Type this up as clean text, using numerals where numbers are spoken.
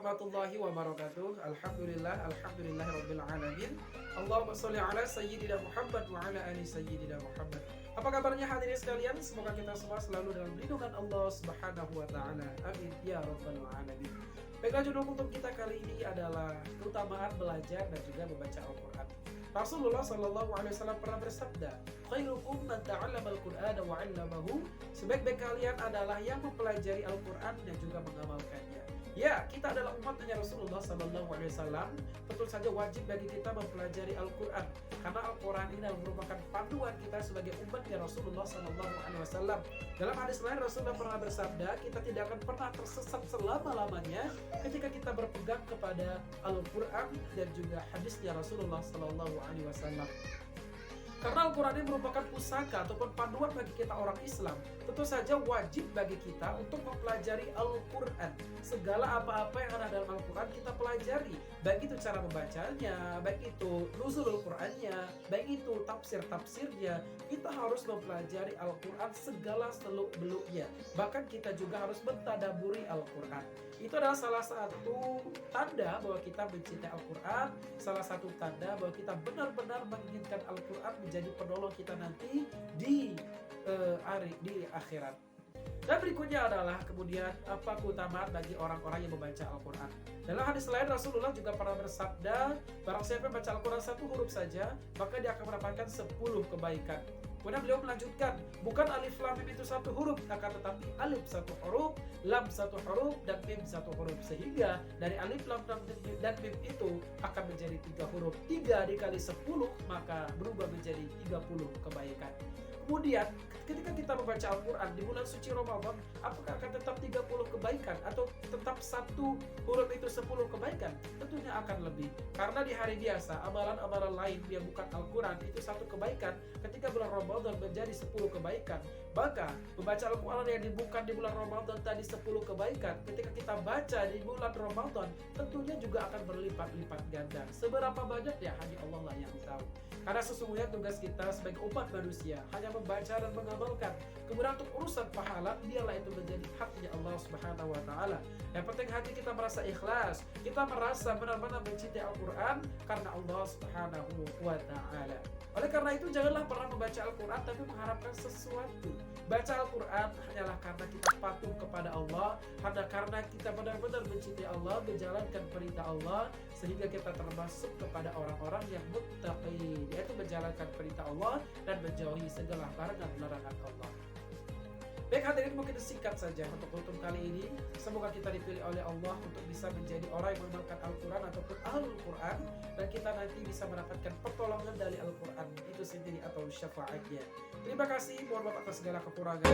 warahmatullahi wabarakatuh. Alhamdulillahirabbil alamin. Allahumma sholli ala sayyidina Muhammad wa ala ali sayyidina Muhammad. Apa kabarnya hadirin sekalian? Semoga kita semua selalu dalam lindungan Allah Subhanahu wa taala. Amin ya rabbal alamin. Baiklah, judul untuk kita kali ini adalah keutamaan belajar dan juga membaca Al-Qur'an. Rasulullah Shallallahu Alaihi Wasallam pernah bersabda, "Khairukum man ta'allama al-Qur'ana wa 'allamahu." Sebaik-baik kalian adalah yang mempelajari Al-Qur'an dan juga mengamalkannya. Ya, kita adalah umatnya Rasulullah Sallallahu Alaihi Wasallam. Tentu saja wajib bagi kita mempelajari Al-Quran, karena Al-Quran ini merupakan panduan kita sebagai umatnya Rasulullah Sallallahu Alaihi Wasallam. Dalam hadis lain Rasulullah pernah bersabda, kita tidak akan pernah tersesat selama-lamanya ketika kita berpegang kepada Al-Quran dan juga hadisnya Rasulullah Sallallahu Alaihi Wasallam. Karena Al-Quran ini merupakan pusaka ataupun panduan bagi kita orang Islam. Tentu saja wajib bagi kita untuk mempelajari Al-Quran. Segala apa-apa yang ada dalam Al-Quran kita pelajari. Baik itu cara membacanya, baik itu nuzulul Qurannya, baik itu tafsir-tafsirnya. Kita harus mempelajari Al-Quran segala seluk-beluknya. Bahkan kita juga harus mentadaburi Al-Quran. Itu adalah salah satu tanda bahwa kita mencintai Al-Quran. Salah satu tanda bahwa kita benar-benar menginginkan Al-Quran menjadi penolong kita nanti di akhirat. Dan berikutnya adalah kemudian apa keutamaan bagi orang-orang yang membaca Al-Quran. Dalam hadis lain Rasulullah juga pernah bersabda, barang siapa yang membaca Al-Quran satu huruf saja, maka dia akan mendapatkan 10 kebaikan. Kemudian beliau melanjutkan, bukan alif lam mim itu satu huruf, akan tetapi alif satu huruf, lam satu huruf, dan mim satu huruf. Sehingga dari alif lam dan mim itu akan menjadi 3 huruf. 3 dikali 10 maka berubah menjadi 30 kebaikan. Kemudian ketika kita membaca Al-Quran di bulan suci Ramadan, apakah akan tetap 30 kebaikan atau tetap satu huruf itu 10 kebaikan? Tentunya akan lebih. Karena di hari biasa, amalan-amalan lain yang bukan Al-Quran itu satu kebaikan, ketika bulan Ramadan menjadi 10 kebaikan. Maka membaca Al-Quran yang bukan di bulan Ramadan tadi 10 kebaikan, ketika kita baca di bulan Ramadan, tentunya juga akan berlipat-lipat ganda. Seberapa banyak ya hanya Allah lah yang tahu. Karena sesungguhnya tugas kita sebagai umat manusia hanya membaca dan mengamalkan. Kemudian untuk urusan pahala, biarlah itu menjadi haknya Allah Subhanahu wa taala. Yang penting hati kita merasa ikhlas, kita merasa benar-benar mencintai Al-Quran karena Allah Subhanahu wa taala. Oleh karena itu janganlah pernah membaca Al-Quran tapi mengharapkan sesuatu. Baca Al-Quran hanyalah karena kita patuh kepada Allah, karena kita benar-benar mencintai Allah, menjalankan perintah Allah, sehingga kita termasuk kepada orang-orang yang muttaqin, yaitu menjalankan perintah Allah dan menjauhi segala larangan-larangan Allah. Baik hadirin, mungkin singkat saja untuk kultum kali ini. Semoga kita dipilih oleh Allah untuk bisa menjadi orang yang mengamalkan Al-Quran ataupun Ahlul Quran, dan kita nanti bisa mendapatkan pertolongan dari Al-Quran itu sendiri atau syafaatnya. Terima kasih, mohon maaf atas segala kekurangan.